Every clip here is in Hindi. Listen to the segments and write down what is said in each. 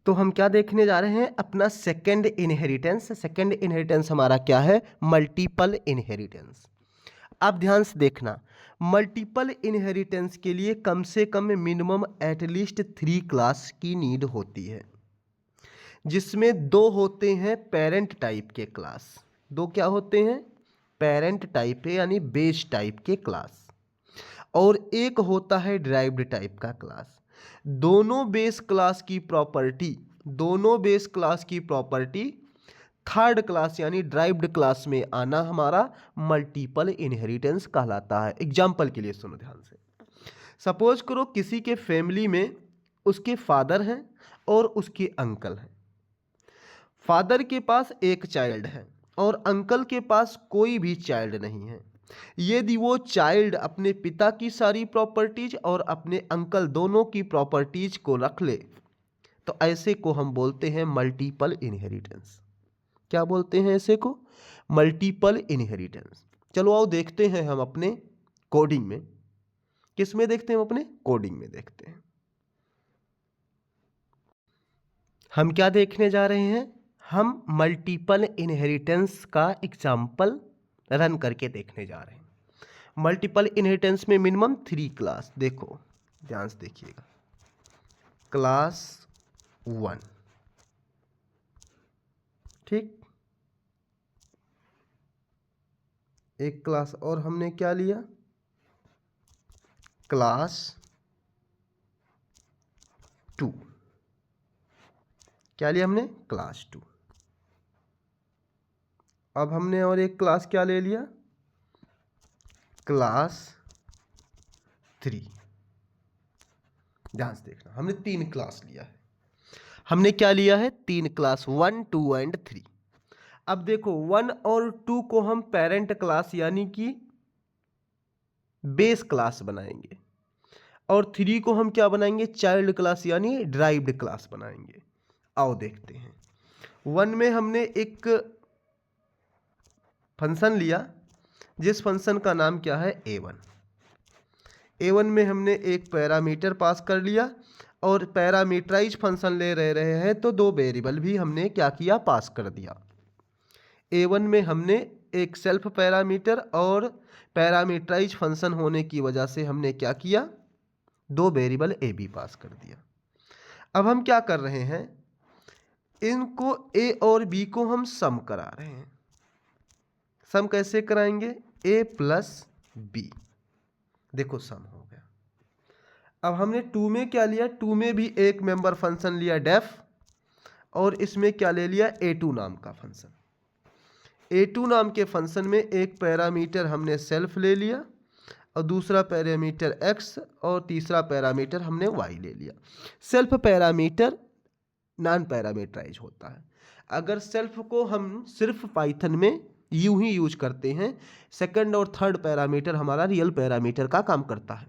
तो हम क्या देखने जा रहे हैं, अपना सेकंड इनहेरिटेंस। सेकंड इनहेरिटेंस हमारा क्या है, मल्टीपल इनहेरिटेंस। अब ध्यान से देखना, मल्टीपल इनहेरिटेंस के लिए कम से कम मिनिमम एटलीस्ट 3 क्लास की नीड होती है, जिसमें 2 होते हैं पेरेंट टाइप के क्लास। 2 क्या होते हैं, पेरेंट टाइप है यानी बेस टाइप के क्लास, और एक होता है डिराइव्ड टाइप का क्लास। दोनों बेस क्लास की प्रॉपर्टी, दोनों बेस क्लास की प्रॉपर्टी थर्ड क्लास यानी ड्राइव्ड क्लास में आना हमारा मल्टीपल इनहेरिटेंस कहलाता है। एग्जाम्पल के लिए सुनो ध्यान से। सपोज करो किसी के फैमिली में उसके फादर हैं और उसके अंकल हैं। फादर के पास एक चाइल्ड है और अंकल के पास कोई भी चाइल्ड नहीं है। यदि वो चाइल्ड अपने पिता की सारी प्रॉपर्टीज और अपने अंकल दोनों की प्रॉपर्टीज को रख ले, तो ऐसे को हम बोलते हैं मल्टीपल इनहेरिटेंस। क्या बोलते हैं ऐसे को, मल्टीपल इनहेरिटेंस। चलो आओ देखते हैं हम अपने कोडिंग में। किस में देखते हैं, हम अपने कोडिंग में देखते हैं। हम क्या देखने जा रहे हैं, हम मल्टीपल इनहेरिटेंस का एग्जाम्पल रन करके देखने जा रहे हैं। मल्टीपल इनहेरिटेंस में मिनिमम 3 क्लास। देखो ध्यान से देखिएगा, क्लास 1, ठीक, एक क्लास और हमने क्या लिया, क्लास 2। क्या लिया हमने, क्लास 2। अब हमने और एक क्लास क्या ले लिया, क्लास 3। ध्यान से देखना, हमने 3 क्लास लिया है। हमने क्या लिया है, 3 क्लास, 1, 2 एंड 3। अब देखो 1 और 2 को हम पेरेंट क्लास यानी कि बेस क्लास बनाएंगे, और 3 को हम क्या बनाएंगे, चाइल्ड क्लास यानी ड्राइव्ड क्लास बनाएंगे। आओ देखते हैं। 1 में हमने एक फंक्शन लिया जिस फंक्शन का नाम क्या है, A1। A1 में हमने एक पैरामीटर पास कर लिया, और पैरामीटराइज फंक्शन ले रहे हैं तो 2 वेरिएबल भी हमने क्या किया, पास कर दिया। A1 में हमने एक सेल्फ पैरामीटर और पैरामीटराइज फंक्शन होने की वजह से हमने क्या किया, 2 वेरिएबल ए बी पास कर दिया। अब हम क्या कर रहे हैं, इनको ए और बी को हम सम करा रहे हैं। सम कैसे कराएंगे, ए प्लस बी। देखो सम हो गया। अब हमने 2 में क्या लिया, 2 में भी एक मेंबर फंक्शन लिया डेफ, और इसमें क्या ले लिया, A2 नाम का फंक्शन। A2 नाम के फंक्शन में एक पैरामीटर हमने सेल्फ ले लिया, और दूसरा पैरामीटर x, और तीसरा पैरामीटर हमने y ले लिया। सेल्फ पैरामीटर नॉन पैरामीटराइज होता है। अगर सेल्फ को हम सिर्फ पाइथन में यूं ही यूज करते हैं, सेकंड और थर्ड पैरामीटर हमारा रियल पैरामीटर का काम करता है।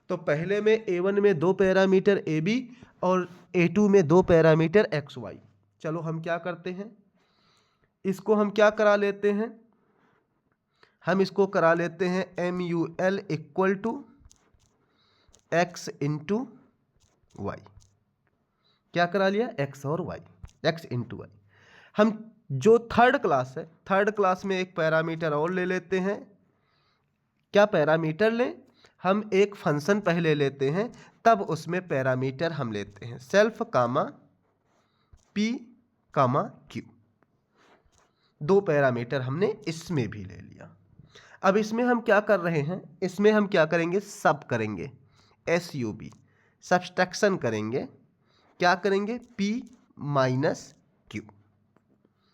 तो पहले में A1 में 2 पैरामीटर AB और A2 में 2 पैरामीटर XY। चलो हम क्या करते हैं, इसको हम क्या करा लेते हैं, हम इसको करा लेते हैं MUL equal to X into Y. क्या करा लिया, X और Y, X इंटू वाई। हम जो थर्ड क्लास है, थर्ड क्लास में एक पैरामीटर और ले लेते हैं। क्या पैरामीटर लें, हम एक फंक्शन पहले लेते हैं, तब उसमें पैरामीटर हम लेते हैं सेल्फ कामा P कामा Q। 2 पैरामीटर हमने इसमें भी ले लिया। अब इसमें हम क्या कर रहे हैं, इसमें हम क्या करेंगे, सब करेंगे, SUB, सब्सट्रैक्शन करेंगे। क्या करेंगे, P माइनस Q।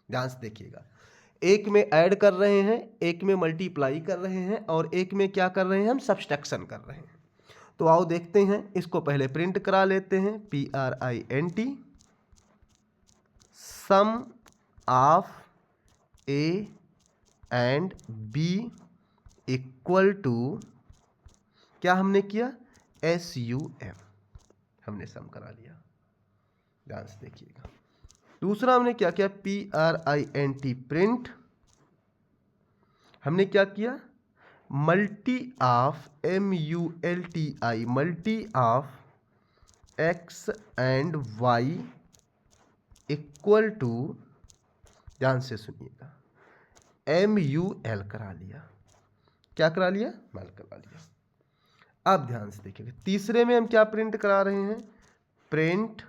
ध्यान से देखिएगा, एक में ऐड कर रहे हैं, एक में मल्टीप्लाई कर रहे हैं, और एक में क्या कर रहे हैं, हम सब्सट्रैक्शन कर रहे हैं। तो आओ देखते हैं, इसको पहले प्रिंट करा लेते हैं, PRINT sum of A and B equal to, क्या हमने किया, SUM, हमने सम करा लिया। ध्यान से देखिएगा। दूसरा हमने क्या किया, PRINT प्रिंट, हमने क्या किया, multi of MULTI multi of X and Y equal to, ध्यान से सुनिएगा, MUL करा लिया। क्या करा लिया? मल करा लिया। अब ध्यान से देखिएगा, तीसरे में हम क्या प्रिंट करा रहे हैं? प्रिंट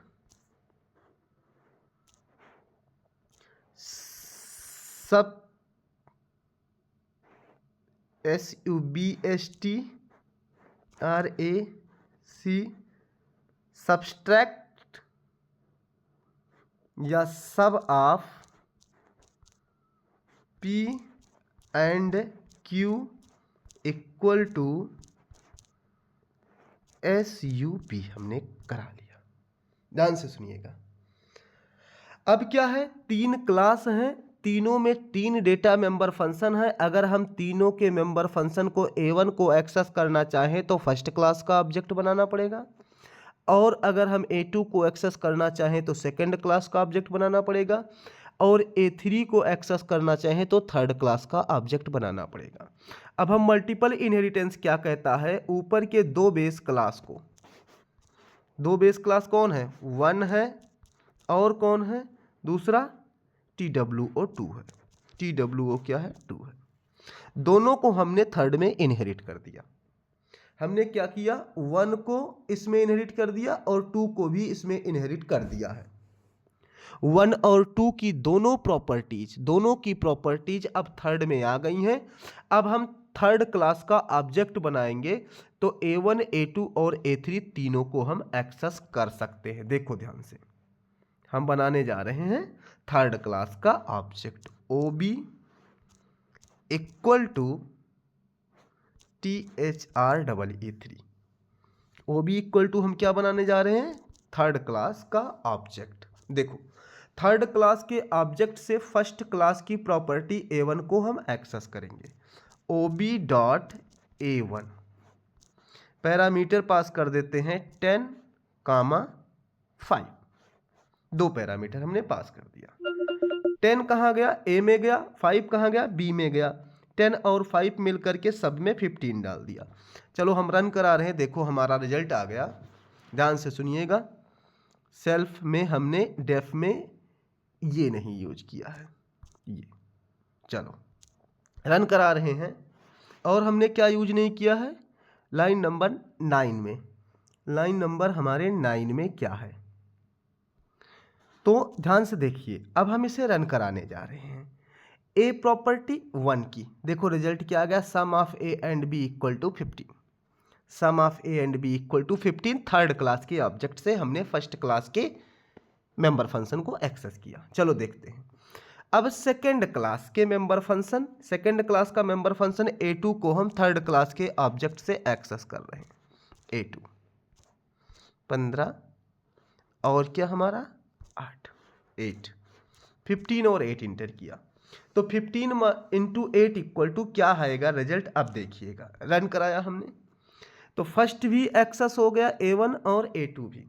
सब SUBSTRAC सब्सट्रैक्ट या sub of P and Q equal to SUP हमने करा लिया। ध्यान से सुनिएगा, अब क्या है, 3 क्लास हैं, तीनों में 3 डेटा मेंबर फंक्शन है। अगर हम तीनों के मेंबर फंक्शन को A1 को एक्सेस करना चाहें तो फर्स्ट क्लास का ऑब्जेक्ट बनाना पड़ेगा, और अगर हम A2 को एक्सेस करना चाहें तो सेकंड क्लास का ऑब्जेक्ट बनाना पड़ेगा, और A3 को एक्सेस करना चाहें तो थर्ड क्लास का ऑब्जेक्ट बनाना पड़ेगा। अब हम मल्टीपल इनहेरिटेंस क्या कहता है, ऊपर के 2 बेस क्लास को, 2 बेस क्लास कौन है? 1 है, और कौन है दूसरा? TWO 2 है। TWO क्या है? 2 है। दोनों को हमने थर्ड में इनहेरिट कर दिया। हमने क्या किया? 1 को इसमें इनहेरिट कर दिया और 2 को भी इसमें इनहेरिट कर दिया है। 1 और 2 की दोनों की प्रॉपर्टीज अब थर्ड में आ गई हैं। अब हम थर्ड क्लास का ऑब्जेक्ट बनाएंगे तो A1, A2 और A3 तीनों को हम एक्सेस कर सकते हैं। देखो ध्यान से, हम बनाने जा रहे हैं थर्ड क्लास का object OB equal to THREE3। OB equal to हम क्या बनाने जा रहे हैं? थर्ड क्लास का ऑब्जेक्ट। देखो, थर्ड क्लास के ऑब्जेक्ट से फर्स्ट क्लास की प्रॉपर्टी A1 को हम एक्सेस करेंगे। OB.A1 पैरामीटर पास कर देते हैं 10, 5। 2 पैरामीटर हमने पास कर दिया। 10 कहाँ गया? A में गया। 5 कहाँ गया? B में गया। 10 और 5 मिल करके सब में 15 डाल दिया। चलो हम रन करा रहे हैं, देखो हमारा रिजल्ट आ गया। ध्यान से सुनिएगा, सेल्फ में हमने डेफ में ये नहीं यूज किया है, ये। चलो रन करा रहे हैं, और हमने क्या यूज नहीं किया है? लाइन नंबर 9 में। लाइन नंबर हमारे 9 में क्या है? तो ध्यान से देखिए, अब हम इसे रन कराने जा रहे हैं। A प्रॉपर्टी 1 की, देखो रिजल्ट क्या आ गया? Sum of A and B equal to 15। Sum of A and B equal to 15 third class के ऑब्जेक्ट से हमने फर्स्ट क्लास के मेंबर फंक्शन को एक्सेस किया। चलो देखते हैं अब सेकेंड क्लास के मेंबर फंक्शन। सेकेंड क्लास का मेंबर फंक्शन A2 को हम थर्ड क्लास के ऑब्जेक्ट से एक्सेस कर रहे हैं। A2 15 और क्या हमारा 8 15 और 8 इंटर किया तो 15 इंटू 8 इक्वल टू क्या आएगा रिजल्ट? अब देखिएगा, रन कराया हमने तो फर्स्ट भी एक्सेस हो गया A1 और A2 भी।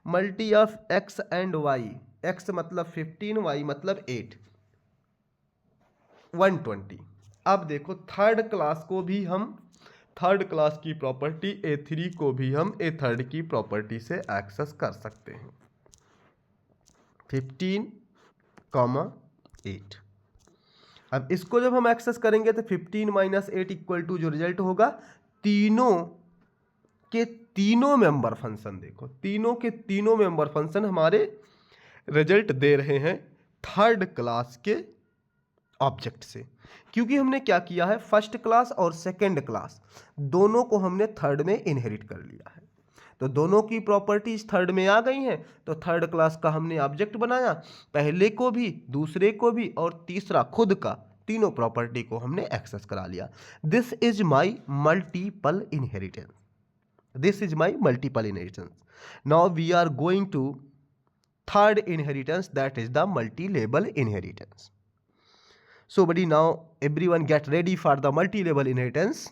Multi of x and y, x मतलब 15, y मतलब 8, 120। अब देखो थर्ड क्लास को भी हम, थर्ड क्लास की प्रॉपर्टी A3 को भी हम A थर्ड की प्रॉपर्टी से एक्सेस कर सकते हैं। 15, 8। अब इसको जब हम एक्सेस करेंगे तो 15 माइनस 8 इक्वल टू जो रिजल्ट होगा, तीनों के तीनों मेंबर फंक्शन, देखो तीनों के तीनों मेंबर फंक्शन हमारे रिजल्ट दे रहे हैं थर्ड क्लास के ऑब्जेक्ट से। क्योंकि हमने क्या किया है, फर्स्ट क्लास और सेकंड क्लास दोनों को हमने थर्ड में इनहेरिट कर लिया है, तो दोनों की प्रॉपर्टीज थर्ड में आ गई हैं, तो थर्ड क्लास का हमने ऑब्जेक्ट बनाया, पहले को भी, दूसरे को भी और तीसरा खुद का, तीनों प्रॉपर्टी को हमने एक्सेस करा लिया। This is my multiple inheritance. This is my multiple inheritance. Now we are going to third inheritance, that is the multi-level inheritance. So buddy, now everyone get ready for the multi-level inheritance.